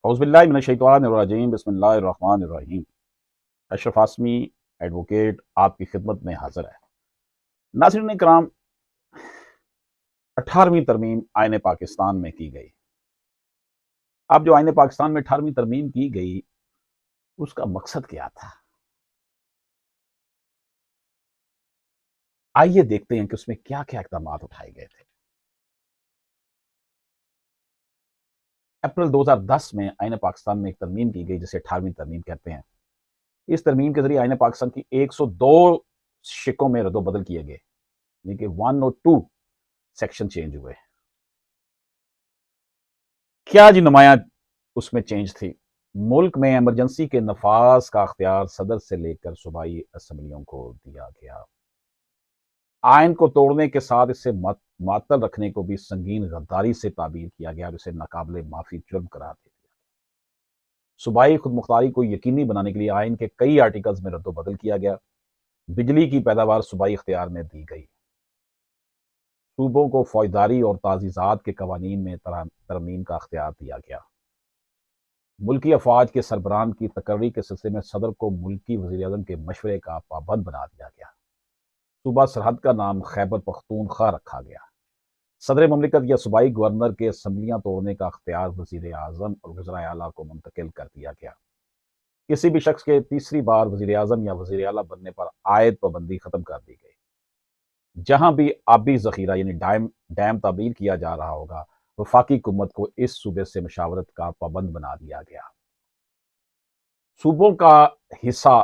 औज़ुबिल्लाहि मिनश्शैतानिर्रजीम बिस्मिल्लाहिर्रहमानिर्रहीम। अशरफ आसमी एडवोकेट आपकी खिदमत में हाजिर है। नाज़रीन इकराम, 18वीं तरमीम आईन पाकिस्तान में की गई। अब जो आईन पाकिस्तान में 18वीं तरमीम की गई, उसका मकसद क्या था? आइए देखते हैं कि उसमें क्या-क्या इक़दामात उठाए गए थे। अप्रैल 2010 में आईन पाकिस्तान में एक तरमीम की गई, जिसे 18वीं तरमीम कहते हैं। इस तरमीम के ज़रिए आईन पाकिस्तान की 102 शिकों में रद्द-ओ-बदल किए गए, यानी कि 1 और 2 सेक्शन चेंज हुए। क्या जी नुमाया उसमें चेंज थी? मुल्क में इमरजेंसी के नफाज का अख्तियार सदर से लेकर सूबाई असम्बलियों को दिया गया। आइन को तोड़ने के साथ इसे मातल रखने को भी संगीन गद्दारी से ताबीर किया गया और इसे नाकाबिले माफी जुर्म करार दे दिया। सूबाई खुद मुख्तारी को यकीनी बनाने के लिए आइन के कई आर्टिकल्स में रद्द-ओ-बदल किया गया। बिजली की पैदावार सूबाई इख्तियार में दी गई। सूबों को फौजदारी और ताज़ीज़ात के कवानीन में तरमीम का अख्तियार दिया गया। मुल्की अफवाज के सरबराह की तकर्री के सिलसिले में सदर को मुल्की वज़ीर-ए-आज़म के मशवरे का पाबंद बना दिया गया। सूबा सरहद का नाम खैबर पख्तूनख्वा रखा गया। सदर ममलिकत या सूबाई गवर्नर के असम्बलियाँ तोड़ने का अख्तियार वज़ीर-ए-आज़म और वज़राए आला को मुंतकिल कर दिया गया। किसी भी शख्स के तीसरी बार वज़ीर-ए-आज़म या वज़ीर आला बनने पर आयद पाबंदी खत्म कर दी गई। जहां भी आबी ज़ख़ीरा यानी डैम तामीर किया जा रहा होगा, वफाकी हुकूमत को इस सूबे से मशावरत का पाबंद बना दिया गया। सूबों का हिस्सा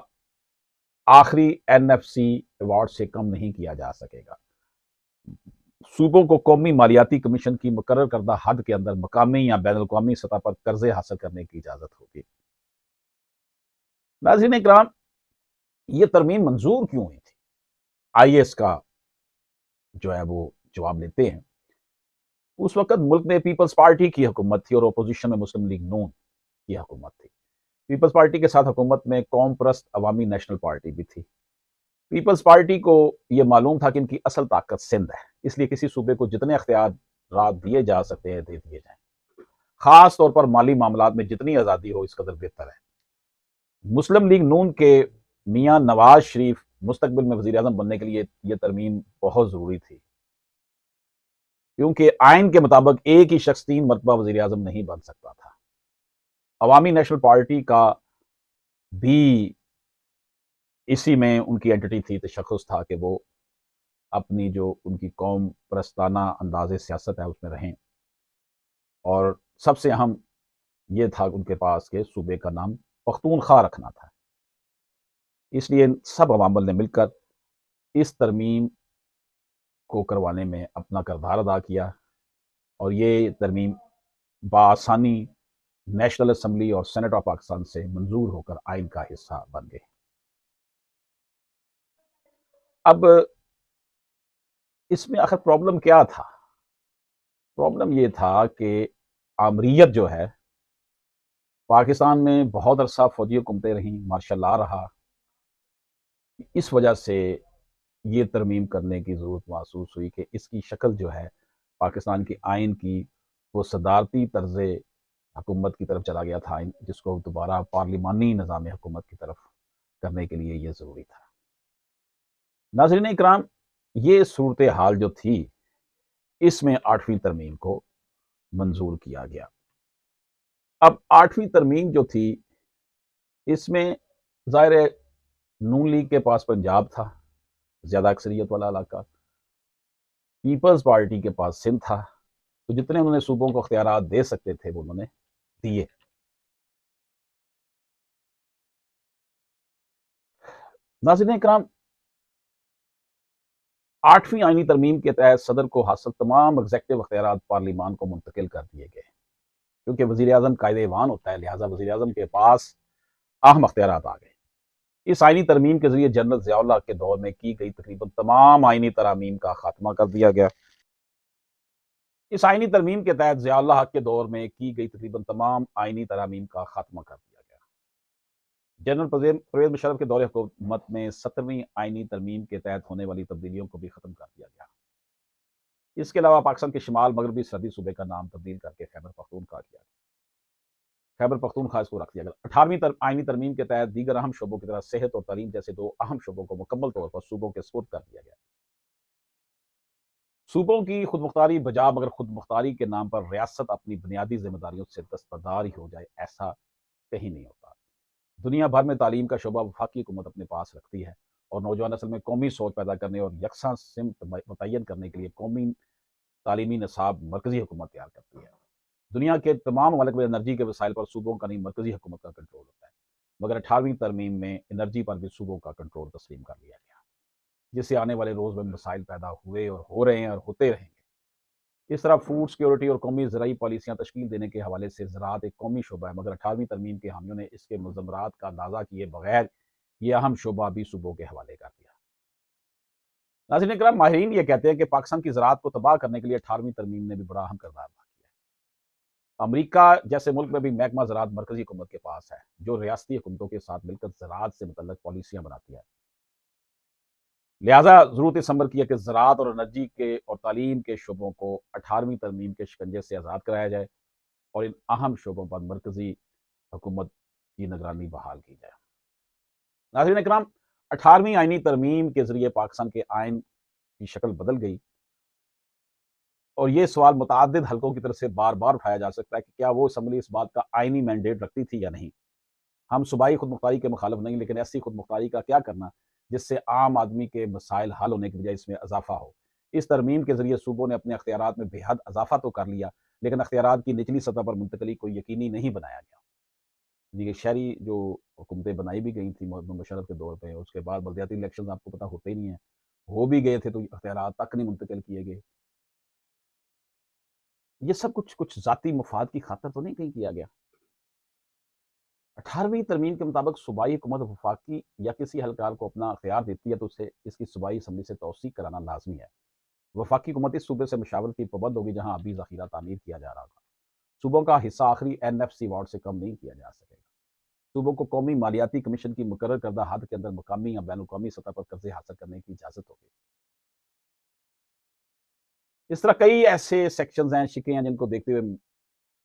आखिरी एनएफसी अवार्ड से कम नहीं किया जा सकेगा। सूबों को कौमी मालियाती कमीशन की मुकर्रर करदा हद के अंदर मकामी या बैनुल-अक़वामी सतह पर कर्जे हासिल करने की इजाज़त होगी। नाज़रीन इकराम, ये तरमीम मंजूर क्यों हुई थी? आइए इसका जो है वो जवाब लेते हैं। उस वक़्त मुल्क में पीपल्स पार्टी की हुकूमत थी और अपोज़िशन में मुस्लिम लीग नून की हुकूमत थी। पीपल्स पार्टी के साथ हुकूमत में कौम परस्त अवामी नेशनल पार्टी भी थी। पीपल्स पार्टी को यह मालूम था कि इनकी असल ताकत सिंध है, इसलिए किसी सूबे को जितने अख्तियारात दिए जा सकते हैं, दे दिए जाएँ। ख़ास तौर पर माली मामलात में जितनी आज़ादी हो, इस कदर बेहतर है। मुस्लिम लीग नून के मियाँ नवाज़ शरीफ मुस्तकबिल में वज़ीर-ए-आज़म बनने के लिए ये तरमीम बहुत ज़रूरी थी। क्योंकि आइन के मुताबिक एक ही शख्स 3 मरतबा वज़ीर-ए-आज़म नहीं बन सकता था। अवामी नेशनल पार्टी का भी इसी में उनकी एंटिटी थी, तशख़्ख़ुस था कि वो अपनी जो उनकी कौम परस्ताना अंदाज़े सियासत है, उसमें रहें। और सबसे अहम ये था उनके पास कि सूबे का नाम पख्तूनख्वा रखना था। इसलिए सब अवामिल ने मिलकर इस तरमीम को करवाने में अपना किरदार अदा किया और ये तरमीम बआसानी नेशनल असम्बली और सेनेट ऑफ पाकिस्तान से मंजूर होकर आइन का हिस्सा बन गई। अब इसमें आखिर प्रॉब्लम क्या था? प्रॉब्लम ये था कि आमरीयत जो है, पाकिस्तान में बहुत अरसा फौजी हुकूमतें रहीं, मार्शल लॉ रहा। इस वजह से ये तरमीम करने की ज़रूरत महसूस हुई कि इसकी शक्ल जो है, पाकिस्तान की आइन की, वो सदारती तर्ज़ हुकूमत की तरफ चला गया था आइन, जिसको दोबारा पार्लिमानी निज़ाम हुकूमत की तरफ करने के लिए ये ज़रूरी था। नाज़रीन इकराम, ये सूरत हाल जो थी, इसमें 8वीं तरमीम को मंजूर किया गया। अब 8वीं तरमीम जो थी, इसमें ज़ाहिर है नून लीग के पास पंजाब था, ज़्यादा अक्सरियत वाला इलाका। पीपल्स पार्टी के पास सिंध था, तो जितने उन्होंने सूबों को इख्तियारात दे सकते थे, वो उन्होंने दिए। नाज़रीन इकराम, 8वीं आईनी तरमीम के तहत सदर को हासिल तमाम एग्ज़ेक्टिव इख्तियारात पार्लिमान को मुंतकिल कर दिए गए। क्योंकि वज़ीर-ए-आज़म कायदे-ए-ईवान होता है, लिहाज़ा वज़ीर-ए-आज़म के पास अहम इख्तियारात आ गए। इस आईनी तरमीम के ज़रिए जनरल ज़िया-उल हक के दौर में की गई तकरीबन तमाम आईनी तरामीम का खात्मा कर दिया गया। इस आईनी तरमीम के तहत ज़िया-उल हक के दौर में की गई तकरीबन तमाम आईनी तरामीम का खात्मा कर दिया गया। जनरल परवेज़ मुशर्रफ के दौर हुकूमत में 17वीं आईनी तरमीम के तहत होने वाली तब्दीलियों को भी ख़त्म कर दिया गया। इसके अलावा पाकिस्तान के शिमाल मगरबी सरहदी सूबे का नाम तब्दील करके खैबर पख्तूनख्वा किया गया। खैबर पख्तूनख्वा इसको रख दिया गया। 18वीं आइनी तरमीम के तहत दीगर अहम शोबों की तरह सेहत और तालीम जैसे 2 अहम शोबों को मुकम्मल तौर पर सूबों के सुपुर्द कर दिया गया। सूबों की खुदमुख्तारी बजा मगर खुदमुख्तारी के नाम पर रियासत अपनी बुनियादी जिम्मेदारियों से दस्तबरदार ही हो जाए, ऐसा कहीं नहीं होता। दुनिया भर में तालीम का शोबा वफाकी हुकूमत अपने पास रखती है और नौजवान नस्ल में कौमी सोच पैदा करने और यकसा सिमत मुतय्यन करने के लिए कौमी तालीमी निसाब मरकजी हुकूमत तैयार करती है। दुनिया के तमाम ममालिक में एनर्जी के वसाइल पर सूबों का नहीं मरकजी हुकूमत का कंट्रोल होता है, मगर 18वीं तरमीम में एनर्जी पर भी सूबों का कंट्रोल तस्लीम कर लिया गया, जिससे आने वाले रोज़ में मसाइल पैदा हुए और हो रहे हैं और होते रहेंगे। इस तरह फूड सिक्योरिटी और कौमी ज़राई पॉलिसियाँ तश्कील देने के हवाले से ज़राअत एक कौमी शोबा है, मगर 18वीं तरमीम के हामियों ने इसके मुज़म्मरात का अंदाज़ा किए बगैर ये अहम शोबा भी सूबों के हवाले कर दिया। नाज़रीन इकराम, माहिरीन ये कहते हैं कि पाकिस्तान की ज़राअत को तबाह करने के लिए 18वीं तरमीम ने भी बड़ा अहम किरदार अदा किया है। अमरीका जैसे मुल्क में भी महकमा ज़राअत मरकजी हुकूमत के पास है, जो रियासती हुकूमतों के साथ मिलकर ज़राअत से मुतल्लिक़ पॉलिसियाँ बनाती है। लिहाजा ज़रूरत इस अमर की है कि ज़राअत और एनर्जी के और तालीम के शोबों को 18वीं तरमीम के शिकंजे से आज़ाद कराया जाए और इन अहम शोबों पर मरकजी हुकूमत की निगरानी बहाल की जाए। नाज़रीन इकराम, 18वीं आइनी तरमीम के ज़रिए पाकिस्तान के आइन की शक्ल बदल गई और ये सवाल मुतअद्दिद हलकों की तरफ से बार-बार उठाया जा सकता है कि क्या वो असम्बली इस बात का आइनी मैंडेट रखती थी या नहीं। हम सूबाई खुदमुख्तारी के मुखालिफ नहीं, लेकिन ऐसी खुदमुख्तारी का क्या करना जिससे आम आदमी के मसाइल हल होने की बजाय इसमें इजाफा हो। इस तरमीम के ज़रिए सूबों ने अपने अख्तियारात में बेहद इजाफा तो कर लिया, लेकिन अख्तियारात की निचली सतह पर मुंतकली को यकीनी नहीं बनाया गया। ये शहरी जो हुकूमतें बनाई भी गई थी मुशर्रफ के दौर पे, उसके बाद बल्दियाती इलेक्शन आपको पता होते ही नहीं है, हो भी गए थे तो अख्तियारात तक नहीं मुंतकिल किए गए। ये सब कुछ ज़ाती मफाद की खातिर तो नहीं कहीं किया गया। 18वीं तरमीम के मुताबिक सूबाई हुकूमत वफाकी या किसी एहलकार को अपना अख्तियार देती है तो उसे इसकी सूबाई असम्बली से तौसीक कराना लाज़मी है। वफाकी हुकूमत इस सूबे से मशावरत की पाबंद होगी जहाँ अभी ज़ख़ीरा तामीर किया जा रहा था। सूबों का हिस्सा आखिरी एनएफसी वार्ड से कम नहीं किया जा सकेगा। सूबों को कौमी मालियाती कमीशन की मुकर्रर करदा हद के अंदर मकामी या बैनुल-अक़वामी सतह पर कर्ज़े हासिल करने की इजाज़त होगी। इस तरह कई ऐसे सेक्शंस हैं, शिकें हैं जिनको देखते हुए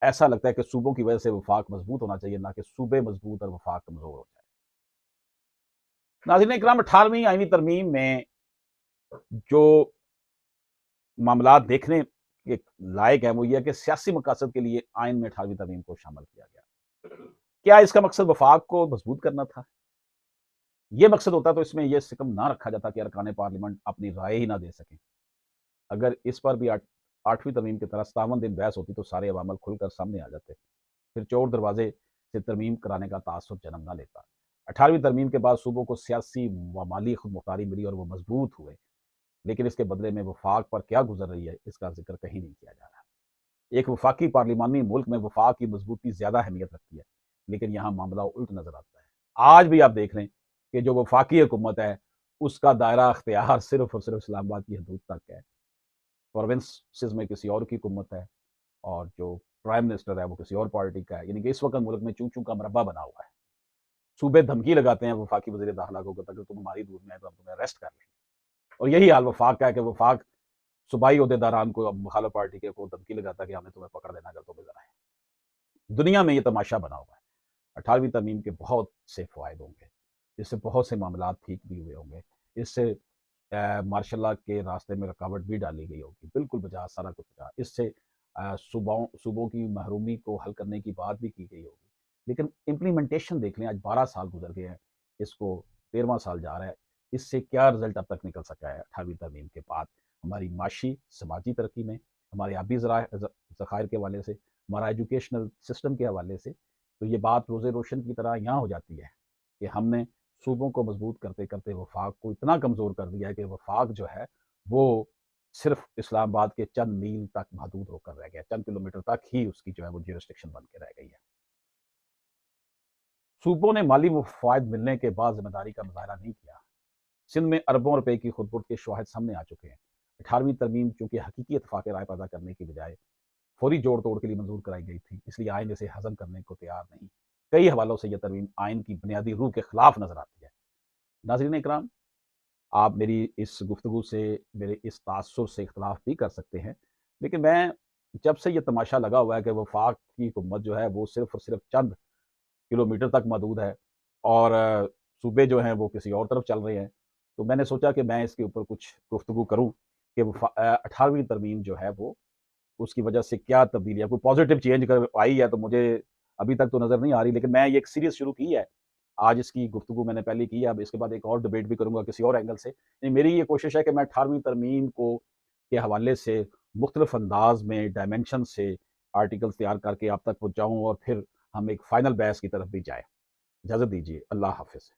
ऐसा लगता है कि सूबों की वजह से वफाक मजबूत होना चाहिए, ना कि सूबे मजबूत और वफाक कमज़ोर हो जाए। नाज़रीन इकराम, 18वीं आइनी तरमीम में जो मामलात देखने के लायक है वो ये है कि सियासी मकासद के लिए आइन में 18वीं तरमीम को शामिल किया गया। क्या इसका मकसद वफाक को मजबूत करना था? ये मकसद होता तो इसमें यह सिकम ना रखा जाता कि अरकान पार्लियामेंट अपनी राय ही ना दे सकें। अगर इस पर भी 8वीं तरमीम की तरह 57 दिन बहस होती तो सारे अवामल खुलकर सामने आ जाते, फिर चौड़ दरवाजे से तरमीम कराने का तासुर जन्म ना लेता। 18वीं तरमीम के बाद सूबों को सियासी व माली खुदमुख्तारी मिली और वो मजबूत हुए, लेकिन इसके बदले में वफाक पर क्या गुजर रही है इसका जिक्र कहीं नहीं किया जा रहा। एक वफाकी पार्लिमानी मुल्क में वफाक की मजबूती ज़्यादा अहमियत रखती है, लेकिन यहाँ मामला उल्ट नज़र आता है। आज भी आप देख लें कि जो वफाकी हुकूमत है उसका दायरा अख्तियार सिर्फ और सिर्फ इस्लामाबाद की हदूद तक है। प्रोविंसेस में किसी और की हुकूमत है और जो प्राइम मिनिस्टर है वो किसी और पार्टी का है। यानी कि इस वक्त मुल्क में चूं-चूं का मरबा बना हुआ है। सूबे धमकी लगाते हैं वफाकी वज़ीर दाखिला को कि अगर तुम हमारी दूर में आए तो हम तुम्हें अरेस्ट कर लेंगे। और यही हाल वफाक का है कि वफाक सूबाई ओहदेदारान को, अब मुखालिफ पार्टी के को धमकी लगाता है कि हमने तुम्हें पकड़ लेना अगर तुम इधर आए। दुनिया में ये तमाशा बना हुआ है। 18वीं तरमीम के बहुत से फ़वाइद होंगे, इससे बहुत से मामलात ठीक भी हुए होंगे। इससे मार्शल लॉ के रास्ते में रुकावट भी डाली गई होगी, बिल्कुल बजा, सारा कुछ बजा। इससे सूबों की महरूमी को हल करने की बात भी की गई होगी। लेकिन इम्प्लीमेंटेशन देख लें, आज 12 साल गुजर गए हैं, इसको 13वां साल जा रहा है। इससे क्या रिज़ल्ट अब तक निकल सका है 18वीं तरमीम के बाद? हमारी माशी, समाजी तरक्की में, हमारे आबी ज़खायर के हवाले से, हमारा एजुकेशनल सिस्टम के हवाले से, तो ये बात रोज़े रोशन की तरह यहाँ हो जाती है कि हमने सूबों को मजबूत करते-करते वफाक को इतना कमज़ोर कर दिया है कि वफाक जो है वो सिर्फ़ इस्लामाबाद के चंद मील तक महदूद होकर रह गया, चंद किलोमीटर तक ही उसकी जो है वो ज्यूरिसडिक्शन बन के रह गई है। सूबों ने माली फ़वाइद मिलने के बाद ज़िम्मेदारी का मुज़ाहरा नहीं किया। सिंध में अरबों रुपए की खुरद-बुर्द के शवाहिद सामने आ चुके हैं। 18वीं तरमीम चूँकि हकीकी इत्तेफ़ाक़ राय पैदा करने की बजाय फौरी जोड़-तोड़ के लिए मंज़ूर कराई गई थी, इसलिए आइन इसे हज़म करने को तैयार नहीं। कई हवालों से यह तरमीम आइन की बुनियादी रूह के खिलाफ नज़र आती है। नाज़रीन इकराम, आप मेरी इस गुफ्तगू से, मेरे इस तासुर से इख्तिलाफ़ भी कर सकते हैं, लेकिन मैं जब से ये तमाशा लगा हुआ है कि वफाक की हुकूमत जो है वो सिर्फ और सिर्फ चंद किलोमीटर तक महदूद है और सूबे जो हैं वो किसी और तरफ चल रहे हैं, तो मैंने सोचा कि मैं इसके ऊपर कुछ गुफ्तगू करूँ कि 18वीं तरमीम जो है वो उसकी वजह से क्या तब्दीलियाँ, कोई पॉजिटिव चेंज अगर आई है तो मुझे अभी तक तो नज़र नहीं आ रही, लेकिन मैं ये एक सीरीज़ शुरू की है। आज इसकी गुफ्तगू मैंने पहले की है, अब इसके बाद एक और डिबेट भी करूँगा किसी और एंगल से। मेरी ये कोशिश है कि मैं 18वीं तरमीम को के हवाले से मुख्तलिफ अंदाज़ में, डायमेंशन से आर्टिकल्स तैयार करके आप तक पहुँचाऊँ और फिर हम एक फ़ाइनल बहस की तरफ भी जाएँ। इजाज़त दीजिए, अल्लाह हाफ़िज़।